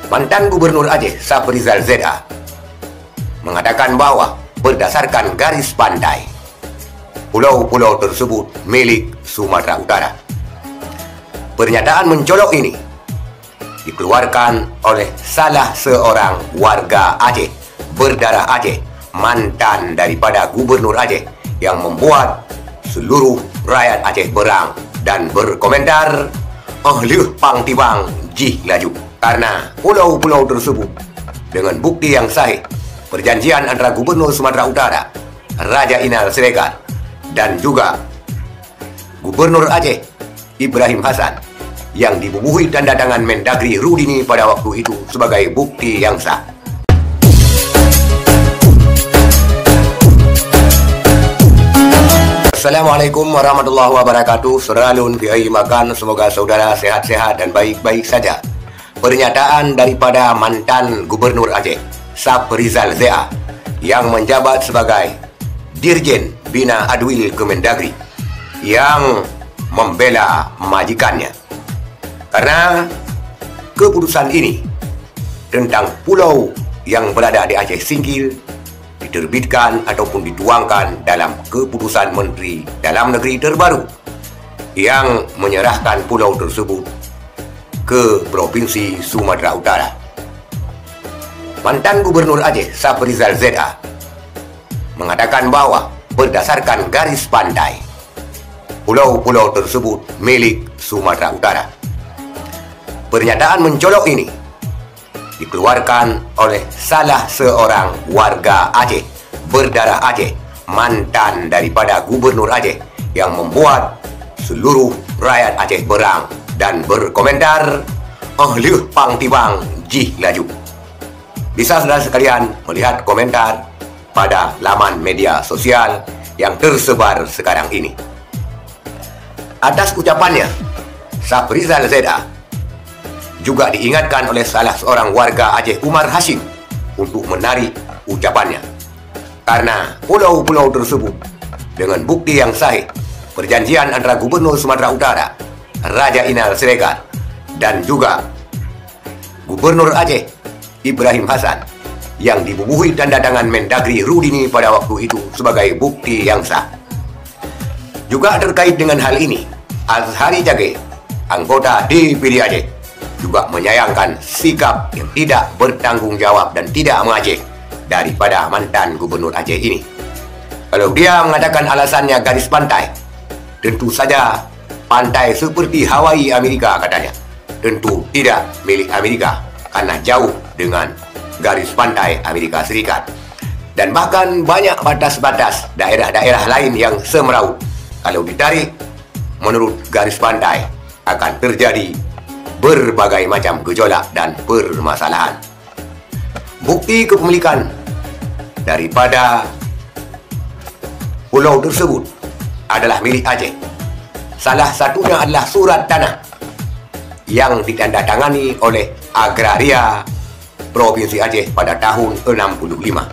Mantan Gubernur Aceh Safrizal ZA mengatakan bahwa berdasarkan garis pantai, pulau-pulau tersebut milik Sumatera Utara. Pernyataan mencolok ini dikeluarkan oleh salah seorang warga Aceh berdarah Aceh, mantan daripada Gubernur Aceh, yang membuat seluruh rakyat Aceh berang dan berkomentar, "Leuh pang tibang jih laju." Karena pulau-pulau tersebut dengan bukti yang sahih, perjanjian antara Gubernur Sumatera Utara, Raja Inal Siregar, dan juga Gubernur Aceh Ibrahim Hassan yang dibubuhi tanda tangan Mendagri Rudini pada waktu itu sebagai bukti yang sah. Assalamualaikum warahmatullahi wabarakatuh. Saudara Lun Kiai Makan, semoga saudara sehat-sehat dan baik-baik saja. Pernyataan daripada mantan Gubernur Aceh Safrizal ZA yang menjabat sebagai Dirjen Bina Adwil Kemendagri yang membela majikannya karena keputusan ini tentang pulau yang berada di Aceh Singkil diterbitkan ataupun dituangkan dalam keputusan Menteri Dalam Negeri terbaru yang menyerahkan pulau tersebut ke Provinsi Sumatera Utara. Mantan Gubernur Aceh Safrizal ZA mengatakan bahwa berdasarkan garis pantai, pulau-pulau tersebut milik Sumatera Utara. Pernyataan mencolok ini dikeluarkan oleh salah seorang warga Aceh berdarah Aceh, mantan daripada Gubernur Aceh, yang membuat seluruh rakyat Aceh berang dan berkomentar, "Leuh pang tibang jih laju." Bisa saudara sekalian melihat komentar pada laman media sosial yang tersebar sekarang ini. Atas ucapannya, Safrizal ZA juga diingatkan oleh salah seorang warga Aceh, Umar Hashim, untuk menarik ucapannya. Karena pulau-pulau tersebut dengan bukti yang sahih, perjanjian antara Gubernur Sumatera Utara, Raja Inal Siregar, dan juga Gubernur Aceh Ibrahim Hassan yang dibubuhi tanda tangan Mendagri Rudini pada waktu itu sebagai bukti yang sah. Juga terkait dengan hal ini, Azhari Jage, anggota DPD Aceh, juga menyayangkan sikap yang tidak bertanggung jawab dan tidak mengaceh daripada mantan Gubernur Aceh ini. Kalau dia mengatakan alasannya garis pantai, tentu saja pantai seperti Hawaii Amerika katanya tentu tidak milik Amerika karena jauh dengan garis pantai Amerika Serikat. Dan bahkan banyak batas-batas daerah-daerah lain yang semeraut. Kalau ditarik menurut garis pantai akan terjadi berbagai macam gejolak dan permasalahan. Bukti kepemilikan daripada pulau tersebut adalah milik Aceh. Salah satunya adalah surat tanah yang ditandatangani oleh Agraria Provinsi Aceh pada tahun 65.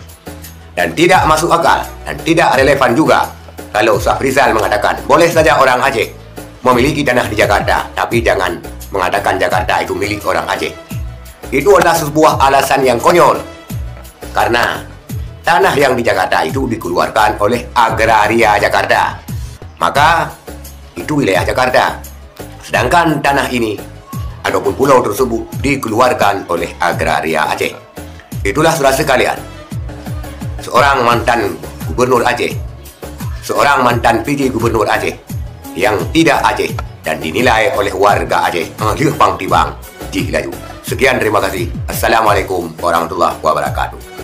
Dan tidak masuk akal dan tidak relevan juga kalau Safrizal mengatakan boleh saja orang Aceh memiliki tanah di Jakarta, tapi jangan mengatakan Jakarta itu milik orang Aceh. Itu adalah sebuah alasan yang konyol, karena tanah yang di Jakarta itu dikeluarkan oleh Agraria Jakarta, maka itu wilayah Jakarta. Sedangkan tanah ini ataupun pulau tersebut dikeluarkan oleh Agraria Aceh. Itulah saudara sekalian, seorang mantan Gubernur Aceh, seorang mantan PJ Gubernur Aceh yang tidak Aceh dan dinilai oleh warga Aceh, "Leuh pang tibang jih laju." Sekian, terima kasih. Assalamualaikum warahmatullahi wabarakatuh.